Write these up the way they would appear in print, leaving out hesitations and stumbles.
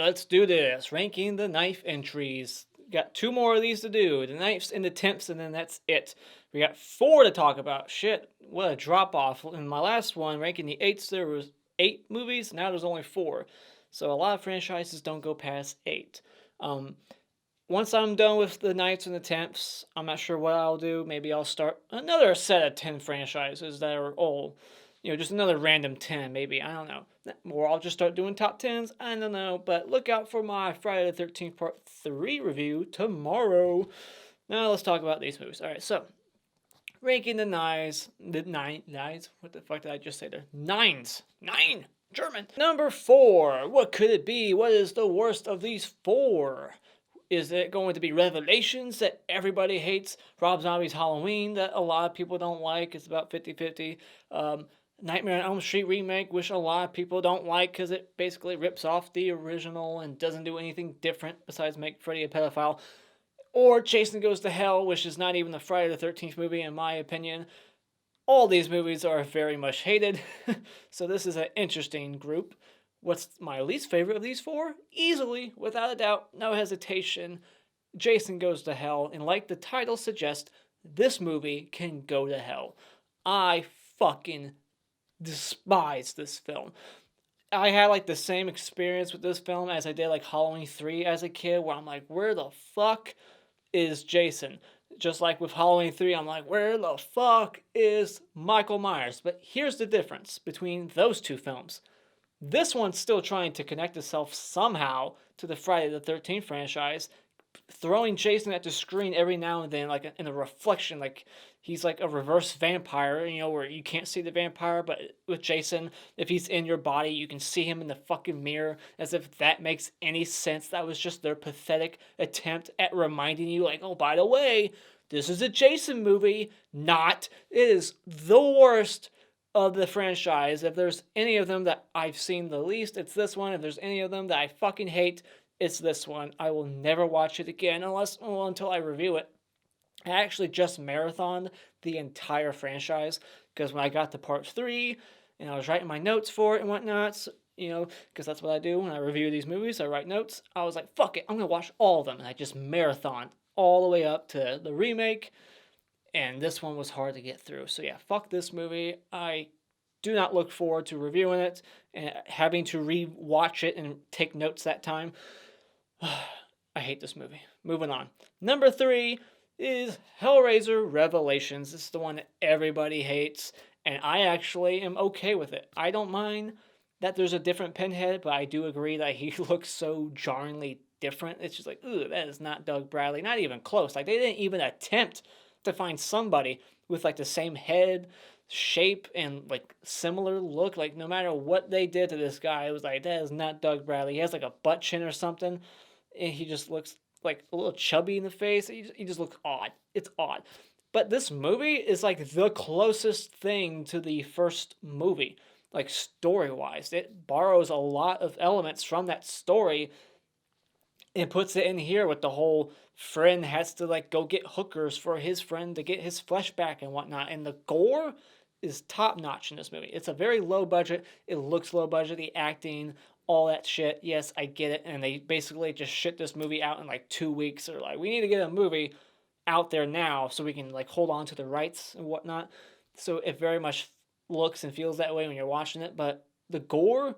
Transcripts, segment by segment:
let's do this. Ranking the knife entries. Got 2 more of these to do. The knives and the temps, and then that's it. We got 4 to talk about. Shit, what a drop off. In my last one, ranking the 8s, there was 8 movies. Now there's only 4. So a lot of franchises don't go past 8. Once I'm done with the knights and the temps, I'm not sure what I'll do. Maybe I'll start another set of 10 franchises that are all, just another random 10, maybe. I don't know. Or I'll just start doing top 10s. I don't know. But look out for my Friday the 13th Part 3 review tomorrow. Now let's talk about these movies. Alright, so ranking the nines. Nines? What the fuck did I just say there? Nines! 9! German! Number 4. What could it be? What is the worst of these 4? Is it going to be Revelations that everybody hates? Rob Zombie's Halloween that a lot of people don't like. It's about 50-50. Nightmare on Elm Street remake, which a lot of people don't like because it basically rips off the original and doesn't do anything different besides make Freddy a pedophile. Or Jason Goes to Hell, which is not even the Friday the 13th movie in my opinion. All these movies are very much hated, so this is an interesting group. What's my least favorite of these 4? Easily, without a doubt, no hesitation, Jason Goes to Hell. And like the title suggests, this movie can go to hell. I fucking despise this film. I had like the same experience with this film as I did like Halloween 3 as a kid, where I'm like, where the fuck is Jason? Just like with Halloween 3, I'm like, where the fuck is Michael Myers? But here's the difference between those 2 films. This one's still trying to connect itself somehow to the Friday the 13th franchise, throwing Jason at the screen every now and then, like in a reflection, like he's like a reverse vampire, where you can't see the vampire, but with Jason, if he's in your body, you can see him in the fucking mirror, as if that makes any sense. That was just their pathetic attempt at reminding you, like, oh, by the way, this is a Jason movie. Not. It is the worst of the franchise. If there's any of them that I've seen the least, it's this one. If there's any of them that I fucking hate, it's this one. I will never watch it again until I review it. I actually just marathoned the entire franchise because when I got to part 3 and I was writing my notes for it and whatnot, because that's what I do when I review these movies. I write notes. I was like, fuck it, I'm going to watch all of them. And I just marathoned all the way up to the remake. And this one was hard to get through. So yeah, fuck this movie. I do not look forward to reviewing it and having to re-watch it and take notes that time. I hate this movie. Moving on. Number 3 is Hellraiser Revelations. This is the one that everybody hates, and I actually am okay with it. I don't mind that there's a different Pinhead, but I do agree that he looks so jarringly different. It's just like, ooh, that is not Doug Bradley. Not even close. Like, they didn't even attempt to find somebody with like the same head shape and like similar look. Like, no matter what they did to this guy, it was like, that is not Doug Bradley. He has like a butt chin or something, and he just looks like a little chubby in the face. He just looks odd. It's odd. But this movie is like the closest thing to the first movie, like story-wise. It borrows a lot of elements from that story and puts it in here with the whole friend has to like go get hookers for his friend to get his flesh back and whatnot. And the gore is top notch in this movie. It's a very low budget. It looks low budget. The acting, all that shit. Yes, I get it. And they basically just shit this movie out in like 2 weeks. They're like, we need to get a movie out there now so we can like hold on to the rights and whatnot. So it very much looks and feels that way when you're watching it. But the gore,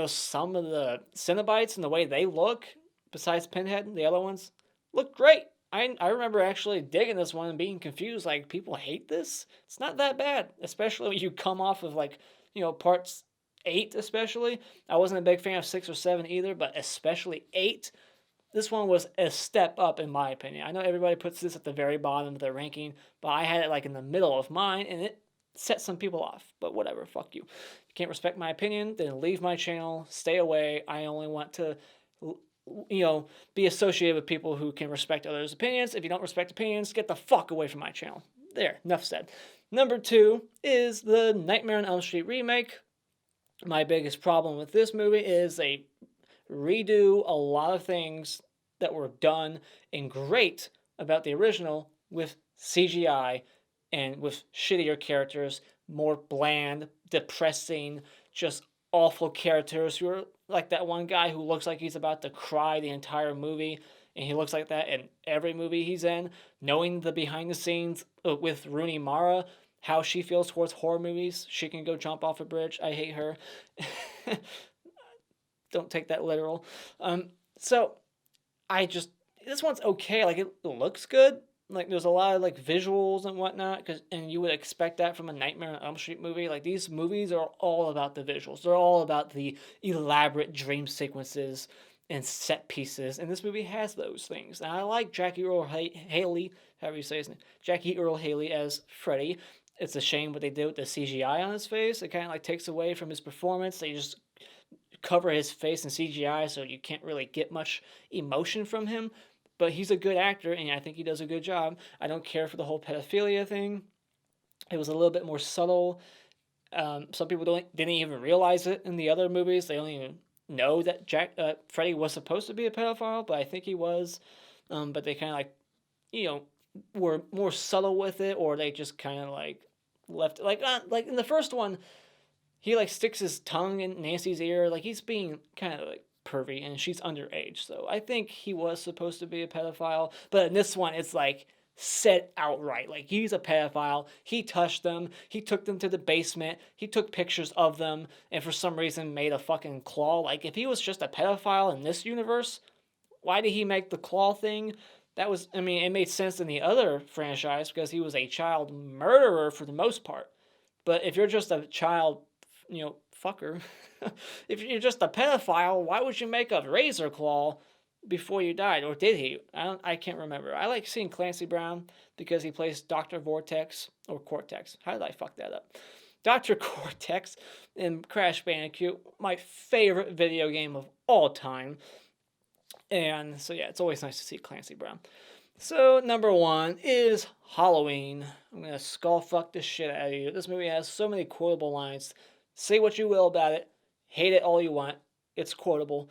some of the Cenobites and the way they look, besides Pinhead, the other ones, look great. I remember actually digging this one and being confused, like, people hate this? It's not that bad, especially when you come off of, like, parts 8 especially. I wasn't a big fan of 6 or 7 either, but especially 8. This one was a step up in my opinion. I know everybody puts this at the very bottom of their ranking, but I had it, like, in the middle of mine, and it set some people off. But whatever, fuck you. If you can't respect my opinion, then leave my channel, stay away. I only want to be associated with people who can respect others' opinions. If you don't respect opinions, get the fuck away from my channel. There, enough said. Number 2 is the Nightmare on Elm Street remake. My biggest problem with this movie is they redo a lot of things that were done and great about the original with CGI and with shittier characters, more bland, depressing, just awful characters who are like that one guy who looks like he's about to cry the entire movie, and he looks like that in every movie he's in. Knowing the behind the scenes with Rooney Mara, how she feels towards horror movies, she can go jump off a bridge. I hate her. Don't take that literal. So I just this one's okay. Like it looks good. Like there's a lot of like visuals and whatnot, and you would expect that from a Nightmare on Elm Street movie. Like these movies are all about the visuals. They're all about the elaborate dream sequences and set pieces, and this movie has those things. And I like Jackie Earle Haley, however you say his name, Jackie Earle Haley as Freddy. It's a shame what they did with the CGI on his face. It kind of like takes away from his performance. They just cover his face in CGI, so you can't really get much emotion from him. But he's a good actor, and I think he does a good job. I don't care for the whole pedophilia thing. It was a little bit more subtle. Some people didn't even realize it in the other movies. They don't even know that Freddy was supposed to be a pedophile, but I think he was. But they kind of like, were more subtle with it, or they just kind of like left like in the first one, he like sticks his tongue in Nancy's ear, like he's being kind of like pervy, and she's underage. So I think he was supposed to be a pedophile, but in this one, it's like said outright, like he's a pedophile. He touched them. He took them to the basement. He took pictures of them, and for some reason made a fucking claw. Like if he was just a pedophile in this universe, why did he make the claw thing? That was, I mean, it made sense in the other franchise because he was a child murderer for the most part. But if you're just a child, fucker, if you're just a pedophile, why would you make a razor claw before you died? Or did he? I can't remember. I like seeing Clancy Brown because he plays Dr. Vortex or Cortex. How did I fuck that up? Dr. Cortex in Crash Bandicoot, my favorite video game of all time. And so yeah, it's always nice to see Clancy Brown. So number 1 is Halloween. I'm gonna skull fuck the shit out of you. This movie has so many quotable lines. Say what you will about it. Hate it all you want. It's quotable.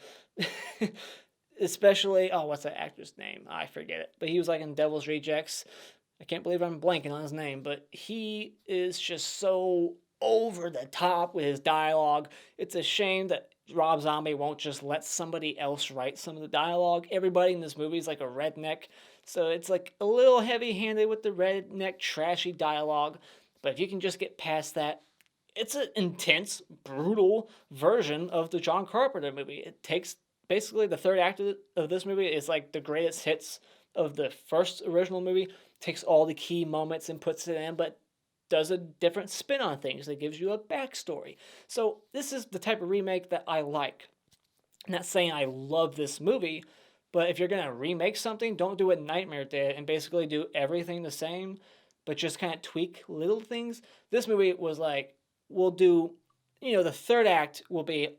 Especially, what's that actor's name? I forget it. But he was like in Devil's Rejects. I can't believe I'm blanking on his name, but he is just so over the top with his dialogue. It's a shame that Rob Zombie won't just let somebody else write some of the dialogue. Everybody in this movie is like a redneck, so it's like a little heavy-handed with the redneck trashy dialogue. But if you can just get past that, it's an intense, brutal version of the John Carpenter movie. It takes basically the third act of this movie is like the greatest hits of the first original movie. Takes all the key moments and puts it in, but does a different spin on things that gives you a backstory. So this is the type of remake that I like. I'm not saying I love this movie, but if you're going to remake something, don't do what Nightmare did and basically do everything the same, but just kind of tweak little things. This movie was like, we'll do, the third act will be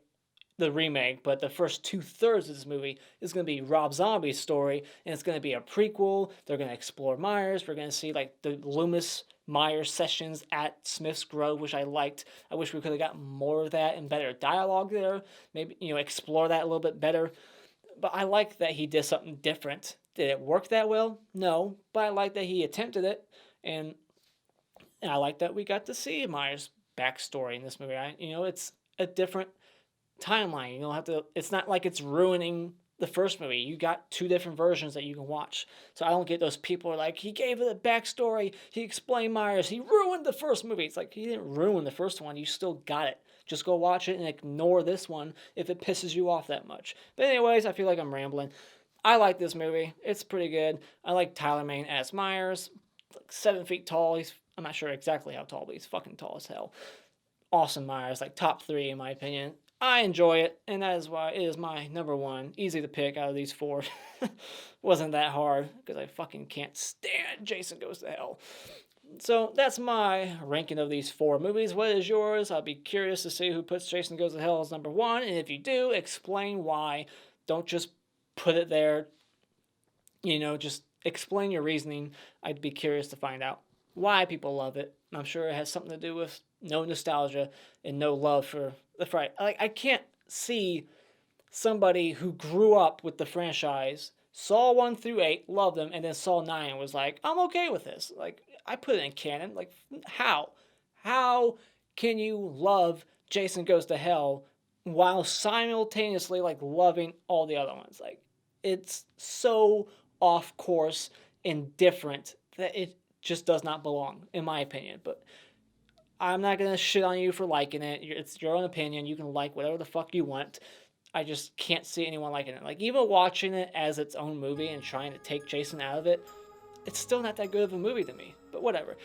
the remake, but the first 2/3 of this movie is going to be Rob Zombie's story, and it's going to be a prequel. They're going to explore Myers. We're going to see like the Loomis Myers sessions at Smith's Grove, which I liked. I wish we could have got more of that and better dialogue there. Maybe, explore that a little bit better. But I like that he did something different. Did it work that well? No, but I like that he attempted it, and I like that we got to see Myers' backstory in this movie. It's a different timeline. You don't have to. It's not like it's ruining the first movie. You got 2 different versions that you can watch. So I don't get those people who are like, he gave it a backstory, he explained Myers, he ruined the first movie. It's like, he didn't ruin the first one, you still got it. Just go watch it and ignore this one if it pisses you off that much. But anyways, I feel like I'm rambling. I like this movie. It's pretty good. I like Tyler Mane as Myers. Like 7 feet tall. I'm not sure exactly how tall, but he's fucking tall as hell. Awesome Myers, like top 3 in my opinion. I enjoy it, and that is why it is my number 1. Easy to pick out of these 4. Wasn't that hard, because I fucking can't stand Jason Goes to Hell. So that's my ranking of these 4 movies. What is yours? I'll be curious to see who puts Jason Goes to Hell as number 1, and if you do, explain why. Don't just put it there. Just explain your reasoning. I'd be curious to find out why people love it. I'm sure it has something to do with no nostalgia and no love for the Friday. Like, I can't see somebody who grew up with the franchise, saw 1 through 8, loved them, and then saw 9 and was like, I'm okay with this. Like, I put it in canon. Like, how? How can you love Jason Goes to Hell while simultaneously like loving all the other ones. Like, it's so off course and different that it just does not belong, in my opinion. But I'm not gonna shit on you for liking it. It's your own opinion. You can like whatever the fuck you want. I just can't see anyone liking it. Like, even watching it as its own movie and trying to take Jason out of it, it's still not that good of a movie to me. But whatever.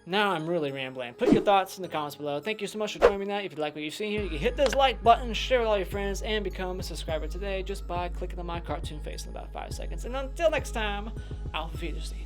Now I'm really rambling. Put your thoughts in the comments below. Thank you so much for joining me tonight. If you like what you've seen here, you can hit this like button, share with all your friends, and become a subscriber today just by clicking on my cartoon face in about 5 seconds. And until next time, Auf Wiedersehen.